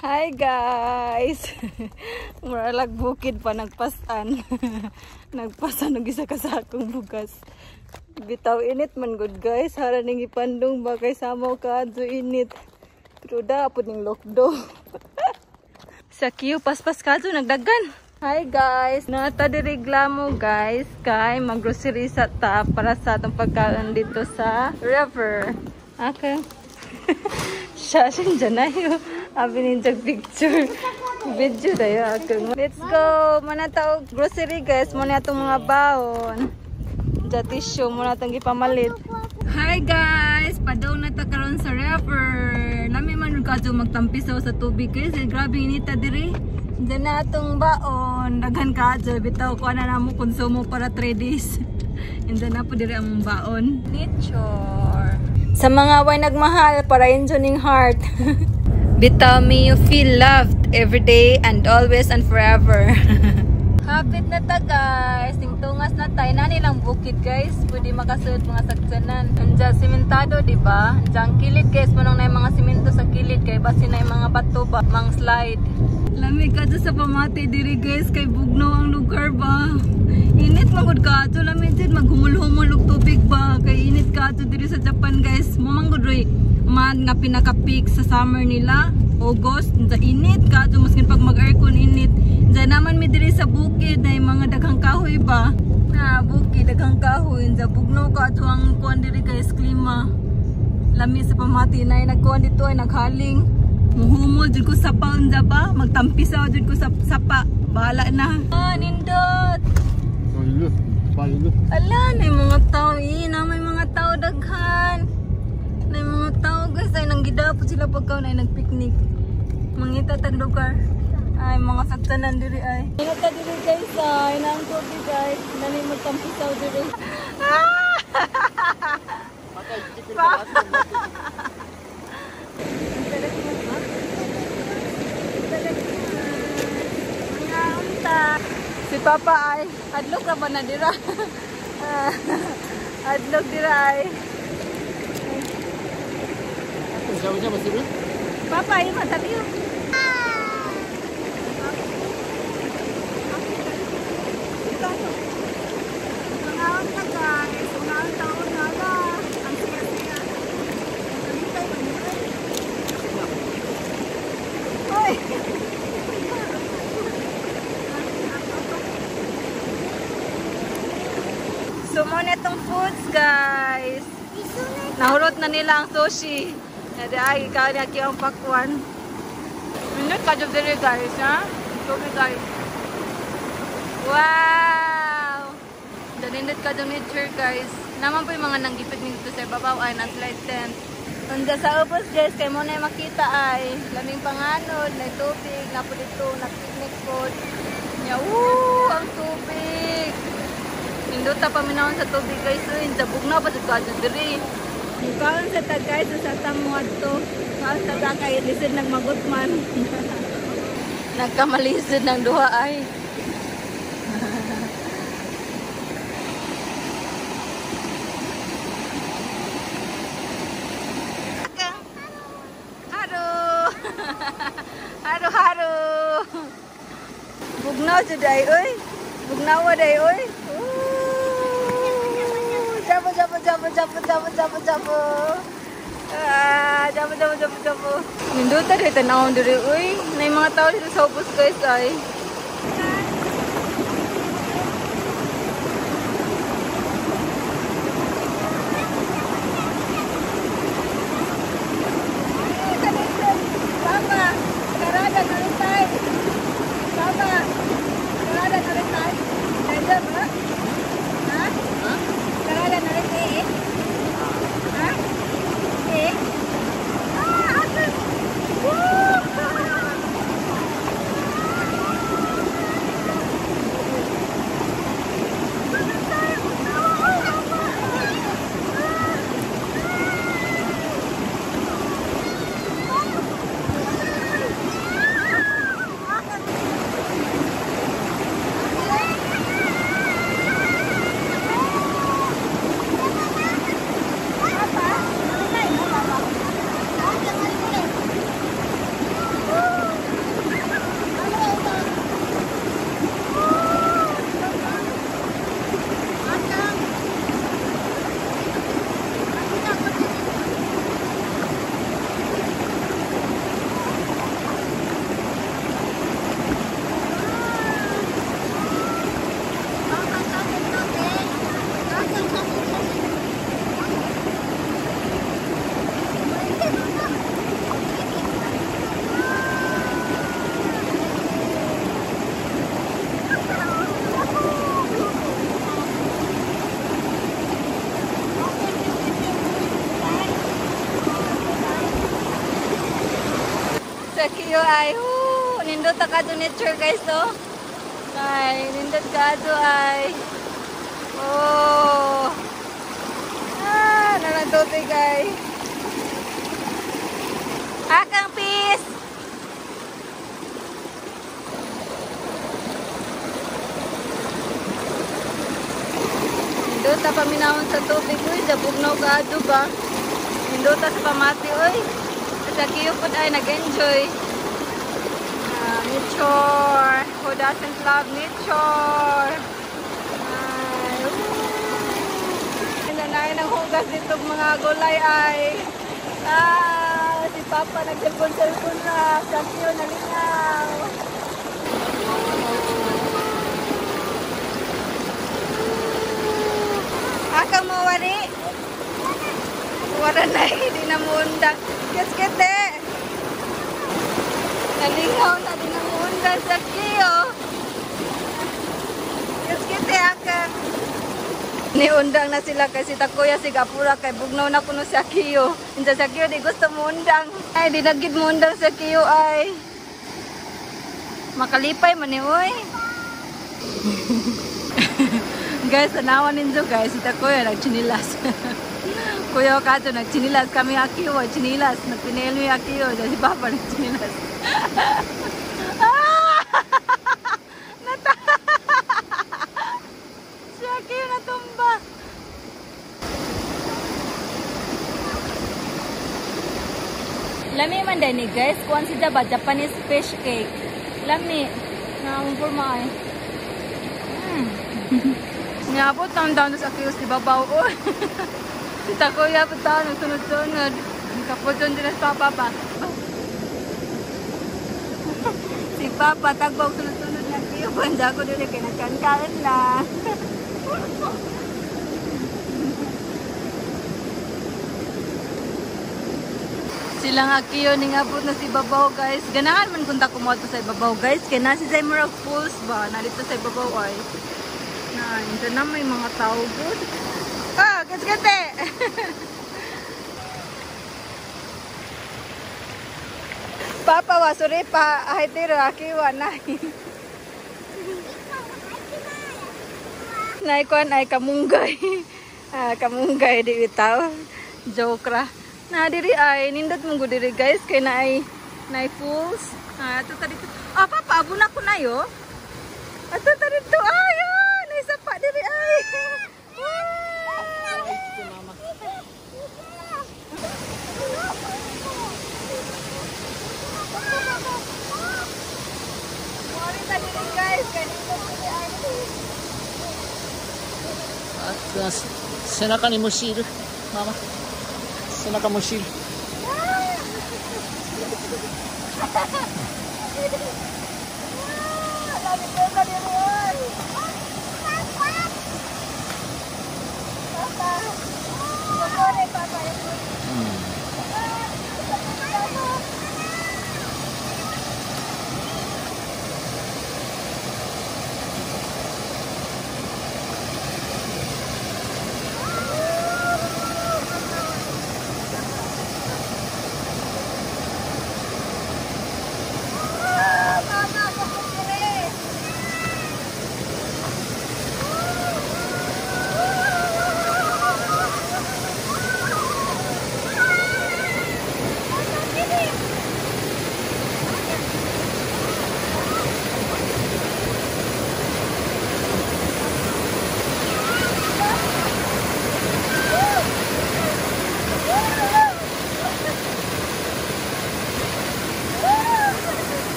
Hi guys! Muralag bukid pa nagpasan. Nagpasan og isa ka sakong bugas. Bitaw init man good guys. Hara ning ipandong ba kay samaw ka adto init. Pero dapat ning lokdo. Sa kiyo paspas kadto nagdagan. Hi guys! Nata diri glamo guys. Kay maggrocery sa ta para sa atong pagkaon dito sa river. Okay. Shashin janayo. Abi ninjag picture. Video tayo ako. Let's go! Muna tao grocery guys. Muna itong mga baon. Diya tissue. Muna itong ipamalit. Hi guys! Padaw na ta karon sa river. Nami man kadyo magtampisaw sa tubig guys. Grabe inita diri. Diyan na itong baon. Daghan kadyo. Bitaw ko na namo konsumo para 3 days. Diyan na po diri ang baon. Nature. Sa mga way nagmahal para enjoying heart. Bitaw me you feel loved every day and always and forever. Hapit na ta guys. Tingtungas na tayo. Nani lang bukid guys. Pwede makasuot mga saksanan. Andiyan simentado diba? Andiyan kilid guys. Manong na yung mga simento sa kilid. Kaya basi na yung mga bato ba? Mang slide. Lamig ka sa pamati diri guys. Kay bugnaw ang lugar ba? Init magod ka. Ito lamig din. Maghumul-humul og tubig ba? Kay init ka. Ito diri sa Japan guys. Mamangod rin. Man nga pinaka-peak sa summer nila, August, sa init ka, maskin pag mag-aircon init. Diyan naman mi diri sa bukid na mga daghang kahoy ba? Bukid, daghang kahoy. Diyan bugnaw ka, ito ang kuhan diri guys, klima. Lami sa pamati na nagkuhan dito ay naghaling. Muhumol, dyan ko sa paon ba? Magtampisaw, dyan ko sa sapa. Bahala na. Nindot! Ala, may mga tao, may mga tao daghan. May mga tao guys ay nanggidapot sila pagkaon ay nagpiknik. Mangita tag lugar. Ay mga saktanan diri ay. Inata diri guys ay nang tubig guys. Nani magtampisaw diri. Si Papa ay adlok ra ba na dira. Adlok dira ay. Jauh-jauh masih dulu. Papa, ini mantap yuk. Pengalaman ka guys, pengalaman tahun nala. Ang siya-siya. Nalitay man yun. Hoy! Sumon itong foods guys. Nahurot na nila ang sushi. Ada ay kaya kaya ang pakwan. Minute ka job diri guys, ha? Tubig guys. Wow! Daninit ka job nature guys. Naman po yung mga nanggipit dito sa babaw ay na slide tent. Unda sa ubos guys, kay mo na makita ay laming panganod, na tubig, na po dito, na picnic food. Nya, ang tubig! Hinduta pa minahon sa tubig guys. Hintabog na pa sa kadyo diri. Mukaon sa tagay sa tamuad to. Mukaon sa tagay, lisod nagmagutman. Nagkamalisod ng duha ay. Haro! Haro! Bugnaw juday, oy! Bugnaw day, oy! Jabo. Minduta rin tanawon diri uy. Na yung mga tao dito sa ubos guys ay. Papa, karada na rin tayo. Papa, karada na rin tayo. Kaya ba? Ha? Karada na rin tayo. Ha? Eh? Ate! Woo! sa Kiyo ay, nindot ka to nature guys, no? Ay, nindot ka to ay. Oh. Nanandote guys. Akang peace. Nindot pa minahon sa tubig, uy, dabugnaw gado ba? Nindot sa pamati, uy. Sa Kiyo po ay nag-enjoy. Nature. Who doesn't love nature? Nanay ng hugas dito mga gulay ay. Si Papa nagselfon-selfon na. Sa Kiyo nalingaw. Aka mo wari? Wala na, hindi na muundang. Kit-kite. Nalingaw na, hindi na muundang sa Kiyo. Kit-kite, aka. Niundang na sila kasi takuya si Gapura kay bugnaw na kuno sa Kiyo. Insa sa Kiyo di gusto muundang. Ay, di nagid muundang sa Kiyo ay. Makalipay man ni, oy. Guys, tanawan ninyo guys. Si takuya nagchinilas. Kuya Kato nagchinilas kami Akiyo, chinilas, nagpinelmi Akiyo, si Papa nagchinilas. Si Akiyo natumba. Lami man din ni guys, kuan si Jaba, Japanese fish cake. Lami, nakangpurma eh. Ngabot ang down sa Akiyo si Babaw. Si takuya po tayo, nagsunod-sunod. Kapodyon din sa Papa. Si Papa, tagbaw sunod-sunod na Kiyo. Banda ko din, kinagkankaan na. Silang Akiyo, ningabot na si Babaw guys. Ganahan man kung takumoto sa Babaw guys. Kaya na si Zaymara Falls ba? Narito sa Babaw ay. Ito na may mga tao good. Oh, kete. Papa wasuri pa ahitiro Akiwa na. Naikuan ay kamunggay. Kamunggay di bitaw. Joke ra. Na diri ay nindot mong diri guys kay na ay fools. Ato ta dito. Papa abuna ko na yo. Ato ta dito ay. Naisa pa diri ay. At senaka ni mo shield, mama. Senaka mo shield.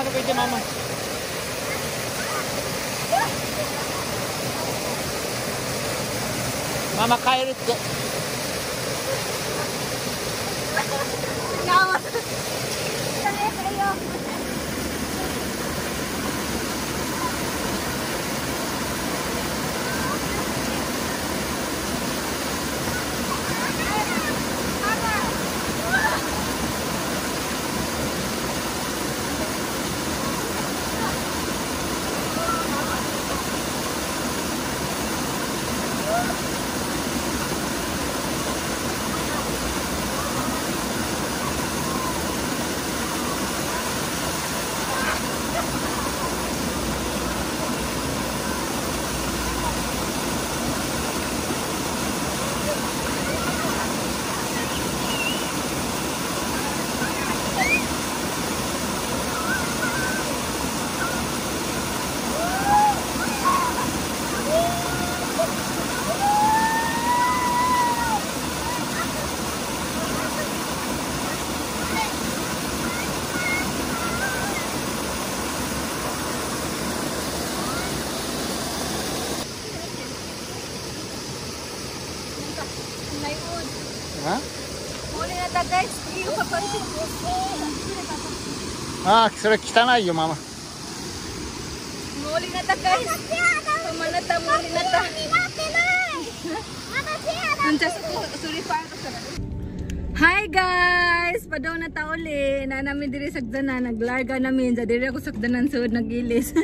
na pwede, mama. Mama, kairit ko. Nawa. Kaya kayo. Ha? Muli na ta guys. Iyo pa pansin. Ah, sira kitanay yo, mama. Muli na ta guys. Pamanata, muli na ta. Hi guys! Padaw na ta uli. Na namin diri sagdanan. Naglarga namin. Sa diri ako sagdanan suod nagilis.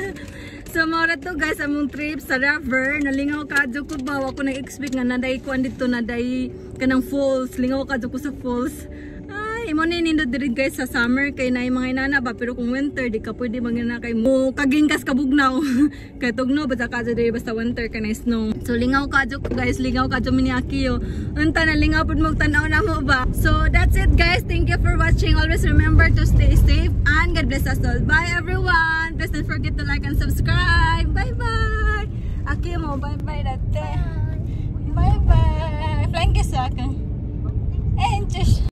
So mora to guys among trip sa river. Nalingaw kadyo ko ba. Ako nag-expect nga naday kuan dito naday kanang falls. Lingaw kadyo ko sa falls. Ay, mo ni nindot diri guys sa summer kay naay mga inana ba pero kung winter di ka pwede magina kay mo kagingkas kabugnaw. Kay tugno basta kadyo diri basta winter kanay snow. So lingaw kadyo ko guys, lingaw kadyo mini akiyo. Unta na lingaw pud mo tan-aw na mo ba. So that's it guys. Thank you for watching. Always remember to stay safe and God bless us all. Bye everyone. Please don't forget to like and subscribe. Bye bye. Akiyo mo bye bye dati. Bye bye. Flying kiss sa akin. Eh, just